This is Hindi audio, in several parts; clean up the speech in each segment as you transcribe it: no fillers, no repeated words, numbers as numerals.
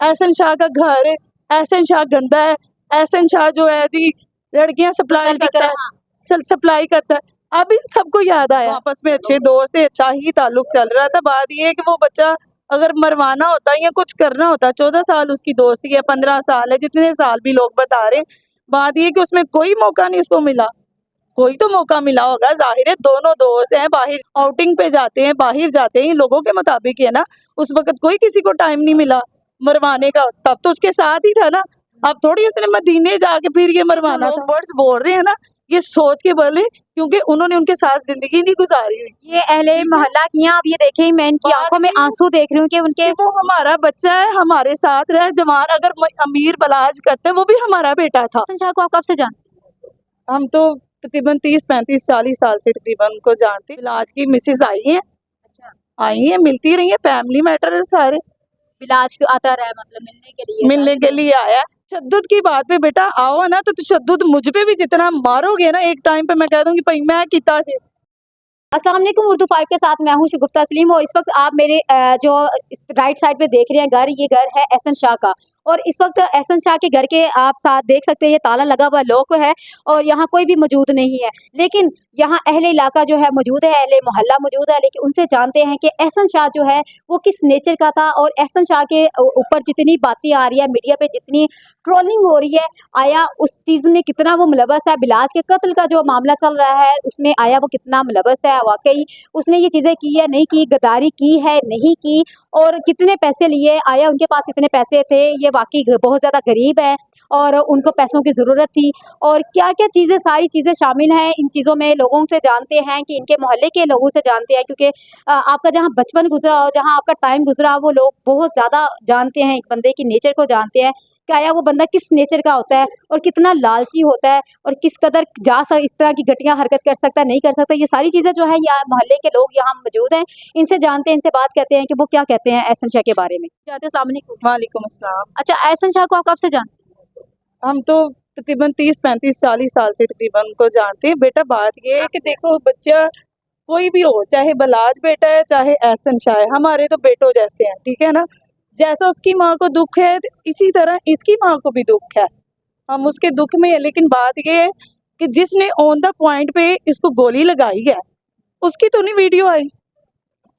एहसन शाह का घर है, एहसन शाह गंदा है, एहसन शाह जो है जी लड़कियां सप्लाई करता है, सप्लाई करता है। अब इन सबको याद आया, आपस में अच्छे दोस्त थे, अच्छा ही ताल्लुक चल रहा था। बात ये है कि वो बच्चा अगर मरवाना होता या कुछ करना होता, 14 साल उसकी दोस्ती है, 15 साल है, जितने साल भी लोग बता रहे हैं, बात ये कि उसमें कोई मौका नहीं उसको मिला। कोई तो मौका मिला होगा, जाहिर है दोनों दोस्त हैं, बाहर आउटिंग पे जाते हैं, बाहर जाते हैं, लोगों के मुताबिक है ना। उस वक्त कोई किसी को टाइम नहीं मिला मरवाने का, तब तो उसके साथ ही था ना। अब थोड़ी उसने मदीने जाके फिर ये मरवाना था। वर्ड्स बोल रहे हैं ना, ये सोच के बोले, क्योंकि उन्होंने उनके साथ जिंदगी नहीं गुजारी हुई। ये अहले मोहल्ला की हैं। आप ये देखें, मैं इनकी आंखों में आंसू देख रही हूँ कि उनके वो हमारा बच्चा है, हमारे साथ रहे जवान, अगर अमीर बलाज करते वो भी हमारा बेटा था। एहसन शाह को आप कब से जानते? हम तो तकरीबन 30-35-40 साल से तकरीबन उनको जानते। बिलाज की मिसेस आई हैं, आई हैं, मिलती रही है, फैमिली मैटर है सारे। बिलाज क्यों आता रहा है, मतलब मिलने के लिए आया। तशद्दुद की बात पे बेटा आओ ना, तो तशद्दुद मुझ पे भी जितना मारोगे ना, एक टाइम पे मैं कह दूंगी भाई मैं किता जे। अस्सलाम वालेकुम, उर्दू 5 के साथ मैं हूं शगुफ्ता सलीम। और इस वक्त आप मेरे जो राइट साइड पे देख रहे हैं घर, ये घर है एहसन शाह का। और इस वक्त एहसन शाह के घर के आप साथ देख सकते हैं, ये ताला लगा हुआ लॉक है और यहाँ कोई भी मौजूद नहीं है। लेकिन यहाँ अहले इलाका जो है मौजूद है, अहले मोहल्ला मौजूद है। लेकिन उनसे जानते हैं कि एहसन शाह जो है वो किस नेचर का था, और एहसन शाह के ऊपर जितनी बातें आ रही है, मीडिया पे जितनी ट्रोलिंग हो रही है, आया उस चीज़ में कितना वो मुलव्वस है। बिलाज के कत्ल का जो मामला चल रहा है उसमें आया वो कितना मुलव्वस है, वाकई उसने ये चीज़ें की है नहीं की, गद्दारी की है नहीं की, और कितने पैसे लिए, आया उनके पास इतने पैसे थे, ये वाकई बहुत ज़्यादा गरीब है और उनको पैसों की ज़रूरत थी, और क्या क्या चीज़ें, सारी चीज़ें शामिल हैं इन चीज़ों में। लोगों से जानते हैं कि इनके मोहल्ले के लोगों से जानते हैं, क्योंकि आपका जहाँ बचपन गुजरा हो, जहाँ आपका टाइम गुजरा हो, वो लोग बहुत ज़्यादा जानते हैं, एक बंदे की नेचर को जानते हैं कि आया वो बंदा किस नेचर का होता है और कितना लालची होता है और किस कदर इस तरह की घटिया हरकत कर सकता है, नहीं कर सकता। ये सारी चीज़ें जो है यहाँ मोहल्ले के लोग यहाँ मौजूद हैं, इनसे जानते हैं, इनसे बात करते हैं कि वो क्या कहते हैं एहसन शाह के बारे में। अस्सलाम वालेकुम। वालेकुम अस्सलाम। अच्छा, एहसन शाह को आप कब से जानते हैं? हम तो तकरीबन 30-35-40 साल से तकरीबन उनको जानते हैं। बेटा बात ये है कि देखो बच्चा कोई भी हो, चाहे बलाज बेटा है चाहे एहसन शाह है, हमारे तो बेटों जैसे हैं, ठीक है ना। जैसा उसकी माँ को दुख है इसी तरह इसकी माँ को भी दुख है, हम उसके दुख में है। लेकिन बात ये है कि जिसने ऑन द पॉइंट पे इसको गोली लगाई है उसकी तो नहीं वीडियो आई।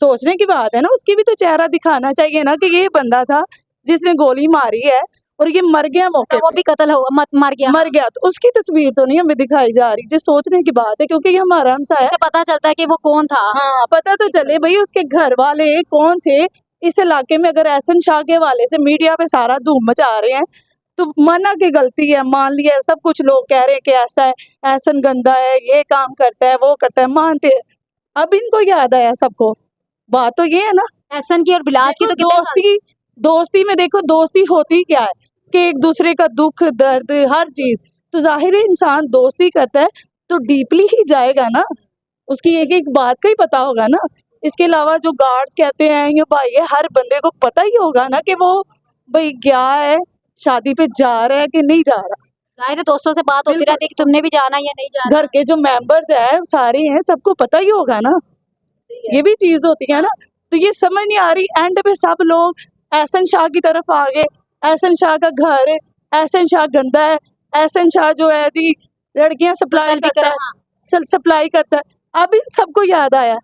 सोचने की बात है ना, उसकी भी तो चेहरा दिखाना चाहिए ना कि ये बंदा था जिसने गोली मारी है और ये मर गया मौके वो भी कत्ल हो मर गया। तो उसकी तस्वीर तो नहीं हमें दिखाई जा रही, जो सोचने की बात है, क्योंकि ये हमारा हमसाया है। पता चलता है कि वो कौन था। हाँ, पता तो चले भाई उसके घर वाले कौन से इस इलाके में। अगर एहसन शाह के वाले से मीडिया पे सारा धूम मचा रहे हैं तो माना की गलती है, मान लिया है, सब कुछ लोग कह रहे हैं कि ऐसा है, एहसन गंदा है, ये काम करता है, वो करता है, मानते हैं। अब इनको याद आया सबको। बात तो ये है ना, एहसन की और बिलाज की तो दोस्ती में देखो दोस्ती होती क्या है कि एक दूसरे का दुख दर्द हर चीज, तो जाहिर है इंसान दोस्ती करता है तो डीपली ही जाएगा ना, उसकी एक एक बात का ही पता होगा ना। इसके अलावा जो गार्ड्स कहते हैं ये भाई है, हर बंदे को पता ही होगा ना कि वो भाई क्या है, शादी पे जा रहा है कि नहीं जा रहा। जाहिर है दोस्तों से बात होती रहती है कि तुमने भी जाना या नहीं जाना। घर के जो मेंबर्स है सारे हैं, सबको पता ही होगा ना, ये भी चीज होती है ना। तो ये समझ नहीं आ रही, एंड पे सब लोग एहसन शाह की तरफ आ गए। एहसन शाह का घर है, एहसन शाह गंदा है, एहसन शाह जो है जी लड़कियां सप्लाई करता है, सप्लाई करता है। अब इन सबको याद आया।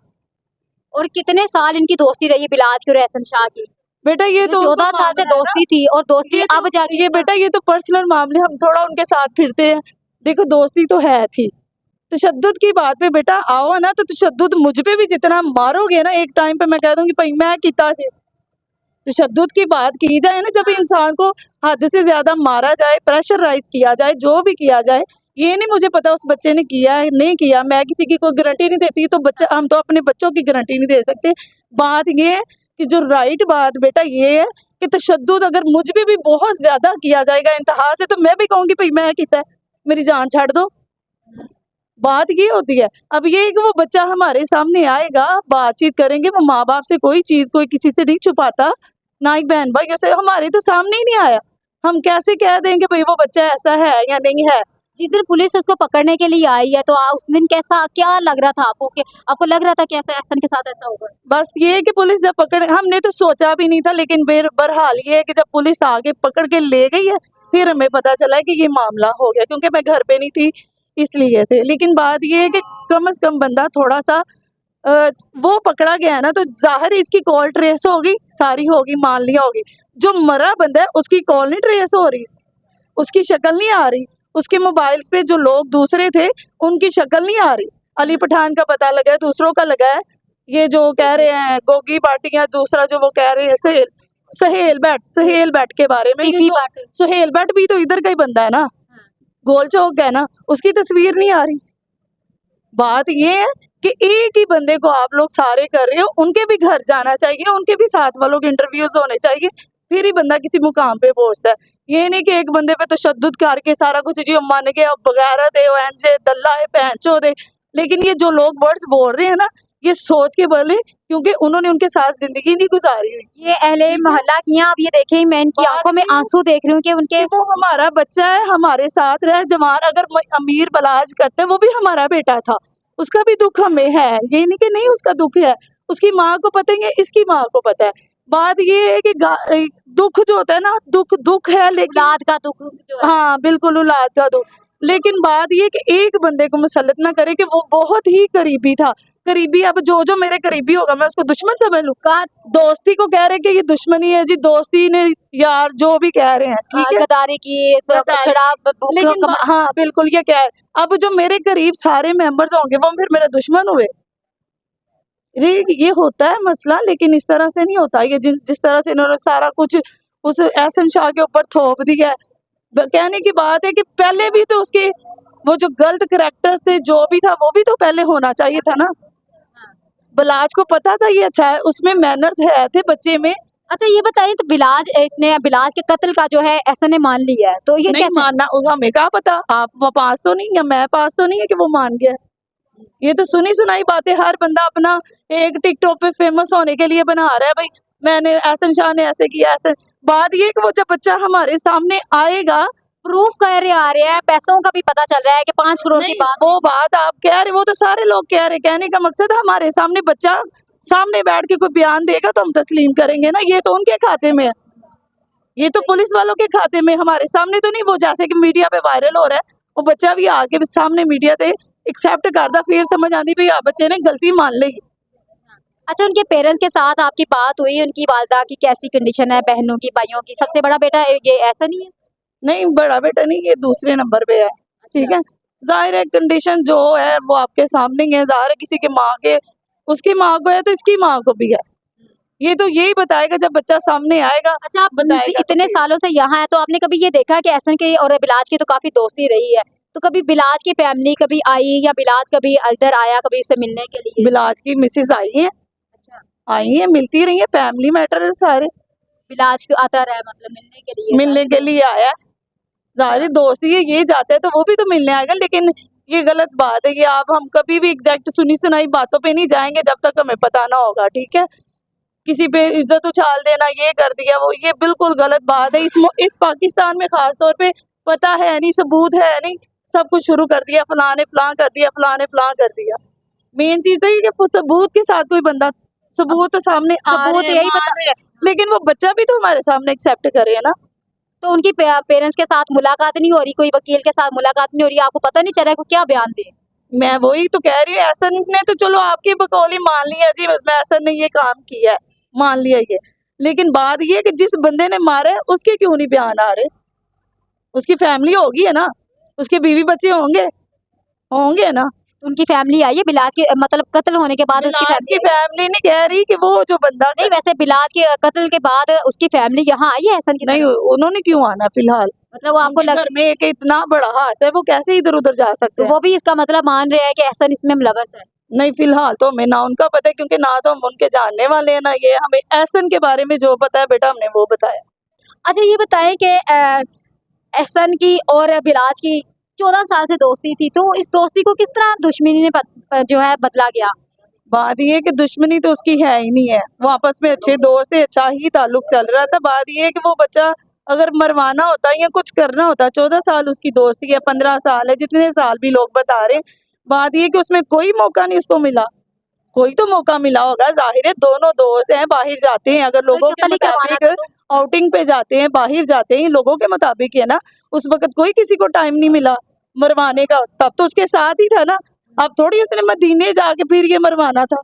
और कितने साल इनकी दोस्ती रही बिलाज की और एहसन शाह की? बेटा ये तो 14 साल से दोस्ती थी, और दोस्ती अब जाके ये बेटा ये तो पर्सनल मामले, हम थोड़ा उनके साथ फिरते हैं। देखो दोस्ती तो है थी। तशद्दुद की बात पे बेटा आओ ना, तो तशद्दुद मुझ पे भी जितना मारोगे ना, एक टाइम पे मैं कह दूंगी भाई मैं किता जे। तशद्दुद की बात की जाए ना, जब इंसान को हद से ज्यादा मारा जाए, प्रेशराइज किया जाए, जो भी किया जाए, ये नहीं मुझे पता उस बच्चे ने किया है नहीं किया, मैं किसी की कोई गारंटी नहीं देती, तो बच्चा हम तो अपने बच्चों की गारंटी नहीं दे सकते। बात ये है कि जो राइट बात बेटा ये है कि तशद्दुद अगर मुझ पे भी बहुत ज्यादा किया जाएगा इंतहा से, तो मैं भी कहूंगी भाई मैं किता है, मेरी जान छाड़ दो। बात ये होती है। अब ये है कि वो बच्चा हमारे सामने आएगा, बातचीत करेंगे, वो माँ बाप से कोई चीज कोई किसी से नहीं छुपाता, ना ही बहन भाइयों से, हमारे तो सामने ही नहीं आया, हम कैसे कह देंगे भाई वो बच्चा ऐसा है या नहीं है। जिस दिन पुलिस उसको पकड़ने के लिए आई है तो उस दिन कैसा क्या लग रहा था आपको कि आपको लग रहा था कि ऐसा एहसन के साथ ऐसा होगा? बस ये है कि पुलिस जब पकड़े, हमने तो सोचा भी नहीं था, लेकिन बहरहाल ये है कि जब पुलिस आके पकड़ के ले गई है, फिर हमें पता चला है कि ये मामला हो गया, क्योंकि मैं घर पे नहीं थी इसलिए से। लेकिन बात ये है कि कम से कम बंदा थोड़ा सा वो पकड़ा गया है ना, तो जाहिर है इसकी कॉल ट्रेस होगी, सारी होगी, मान लिया होगी। जो मरा बंदा है उसकी कॉल नहीं ट्रेस हो रही, उसकी शक्ल नहीं आ रही, उसके मोबाइल्स पे जो लोग दूसरे थे उनकी शक्ल नहीं आ रही। अली पठान का पता लगा है, दूसरों का लगा है, ये जो कह रहे हैं गोगी बाटी या दूसरा जो वो कह रहे हैं सहेल भट्ट के बारे में, ये टीपी जो बात सुहेल भट्ट भी तो इधर का ही बंदा है ना, गोल चौक है ना, उसकी तस्वीर नहीं आ रही। बात ये है कि एक ही बंदे को आप लोग सारे कर रहे हो, उनके भी घर जाना चाहिए, उनके भी साथ वालों के इंटरव्यूज होने चाहिए, फिर ही बंदा किसी मुकाम पे पहुंचता है। ये नहीं कि एक बंदे पे तशद्दुद करके सारा कुछ जी हम मान गए, बगैर दे एंजे दल्ला है पैंचो दे। लेकिन ये जो लोग वर्ड्स बोल रहे हैं ना, ये सोच के बोले, क्योंकि उन्होंने उनके साथ जिंदगी नहीं गुजारी हुई। ये अहले मोहल्ला की हैं, आप ये देखें मैं इनकी बात आंखों में ये- आंसू देख रही हूँ कि उनके कि वो हमारा बच्चा है, हमारे साथ रहे जवान, अगर अमीर बलाज करते वो भी हमारा बेटा था, उसका भी दुख हमें है, ये नहीं कि नहीं उसका दुख है, उसकी माँ को पता है, इसकी माँ को पता है। बात ये है कि दुख जो होता है ना, दुख है, लेकिन औलाद का दुख जो है हाँ बिल्कुल औलाद का दुख। लेकिन बात ये कि एक बंदे को मुसल्लत ना करे कि वो बहुत ही करीबी था, करीबी। अब जो मेरे करीबी होगा मैं उसको दुश्मन समझ लूं? का दोस्ती को कह रहे कि ये दुश्मनी है जी, दोस्ती ने यार जो भी कह रहे हैं ठीक है, गद्दारी की गद्दारी छड़ा लेकिन हाँ बिल्कुल ये क्या है, अब जो मेरे करीब सारे मेंबर्स होंगे वो फिर मेरे दुश्मन हुए। ये होता है मसला, लेकिन इस तरह से नहीं होता। ये जिस तरह से इन्होंने सारा कुछ उस एहसन शाह के ऊपर थोप दिया है, कहने की बात है कि पहले भी तो उसके वो जो गलत करेक्टर्स थे, जो भी था वो भी तो पहले होना चाहिए था ना। बलाज को पता था ये अच्छा है, उसमें मैनर्स है थे बच्चे में। अच्छा ये बताइए तो इसने बिलाज के कत्ल का जो है एहसन ने मान लिया है तो ये नहीं कैसे? मानना उस हमें क्या पता, आप वो पास तो नहीं है, मैं पास तो नहीं है कि वो मान गया। ये तो सुनी सुनाई बातें हर बंदा अपना एक टिकटॉक पे फेमस होने के लिए बना रहा है, भाई मैंने एहसन शाह ने ऐसे किया ऐसे। बात ये कि वो जब बच्चा हमारे सामने आएगा, प्रूफ कर रहे आ रहे हैं, पैसों का भी पता चल रहा है कि 5 करोड़ की नहीं बात वो बात आप कह रहे, वो तो सारे लोग कह रहे, कहने का मकसद हमारे सामने बच्चा सामने बैठ के कोई बयान देगा तो हम तस्लीम करेंगे ना, ये तो उनके खाते में है, ये तो पुलिस वालों के खाते में, हमारे सामने तो नहीं। वो जैसे कि मीडिया पे वायरल हो रहा है, वो बच्चा भी आके सामने मीडिया पे एक्सेप्ट करता, फिर समझ आती भाई बच्चे ने गलती मान ली। अच्छा उनके पेरेंट्स के साथ आपकी बात हुई, उनकी वालदा की कैसी कंडीशन है, बहनों की, भाइयों की? सबसे बड़ा बेटा ये ऐसा नहीं है? नहीं बड़ा बेटा नहीं, ये दूसरे नंबर पे है, ठीक है। जाहिर है कंडीशन जो है वो आपके सामने ही है, जाहिर है किसी के माँ के, उसकी माँ को है तो इसकी माँ को भी है, ये तो यही बताएगा जब बच्चा सामने आएगा। अच्छा आप बताएगा तो इतने फिर। सालों से यहाँ है तो आपने कभी ये देखा कि एहसन की और बिलाज की तो काफी दोस्ती रही है, तो कभी बिलाज की फैमिली कभी आई या बिलाज कभी इधर आया कभी उससे मिलने के लिए? बिलाज की मिसेज आई है, अच्छा आई है, मिलती रही है, फैमिली मैटर है सारे, बिलाज को आता रहा है मतलब मिलने के लिए? मिलने के लिए आया। जाहिर है दोस्ती है, ये जाता है तो वो भी तो मिलने आएगा, लेकिन ये गलत बात है कि आप हम कभी भी एग्जैक्ट सुनी सुनाई बातों पे नहीं जाएंगे जब तक हमें पता ना होगा, ठीक है। किसी पे इज्जत उछाल देना, ये कर दिया वो, ये बिल्कुल गलत बात है। इस पाकिस्तान में खास तौर पे पता है नहीं, सबूत है नहीं, सब कुछ शुरू कर दिया, फलां ने फलां कर दिया, फलां ने फलां कर दिया। मेन चीज तो ये कि सबूत के साथ कोई बंदा, सबूत तो सामने आ सबूत रहे हैं, यही मान रहे हैं, लेकिन वो बच्चा भी तो हमारे सामने एक्सेप्ट करे है ना। तो उनकी पेरेंट्स के साथ मुलाकात नहीं हो रही, कोई वकील के साथ मुलाकात नहीं हो रही, आपको पता नहीं चल रहा है को क्या बयान दे? मैं वही तो कह रही हूँ, एहसन ने तो चलो आपकी बकौली मान लिया जी, मैं एहसन ने ये काम किया है, मान लिया ये, लेकिन बात ये है कि जिस बंदे ने मारा है उसके क्यों नहीं बयान आ रहे? उसकी फैमिली होगी है ना, उसके बीवी बच्चे होंगे, होंगे ना। उनकी फैमिली आई है बिलाज के मतलब कत्ल होने के बाद उसकी बिलाज की फैमिली? फैमिली नहीं कह रही कि वो जो बंदा नहीं वैसे बिलाज के कत्ल के बाद उसकी फैमिली यहाँ आई है एहसन की नहीं, तरफ? उन्होंने क्यों आना फिलहाल, मतलब वो आपको उनके घर में एक इतना बड़ा हादसा है, वो कैसे इधर उधर जा सकते तो हैं? वो भी इसका मतलब मान रहे हैं कि एहसन इसमें मुलव्वस है? नहीं फिलहाल तो हमें ना उनका पता है, क्योंकि ना तो हम उनके जानने वाले हैं ना, ये हमें एहसन के बारे में जो पता है बेटा हमने वो बताया। अच्छा ये बताएं कि एहसन की और बिलाज की 14 साल से दोस्ती थी, तो इस दोस्ती को किस तरह दुश्मनी ने जो है बदला गया? बात ये है कि दुश्मनी तो उसकी है ही नहीं है, वो आपस में अच्छे दोस्त थे, अच्छा ही ताल्लुक चल रहा था। बात ये है कि वो बच्चा अगर मरवाना होता या कुछ करना होता, 14 साल उसकी दोस्ती है, 15 साल है, जितने साल भी लोग बता रहे हैं, बात ये कि उसमें कोई मौका नहीं उसको मिला। कोई तो मौका मिला होगा, जाहिर है दोनों दोस्त हैं, बाहर जाते हैं, अगर लोगों के कत्ल ही करवाना मुताबिक था तो आउटिंग पे जाते हैं, बाहर जाते हैं, लोगों के मुताबिक है ना, उस वक्त कोई किसी को टाइम नहीं मिला मरवाने का, तब तो उसके साथ ही था ना। अब थोड़ी उसने मदीने जाके फिर ये मरवाना था।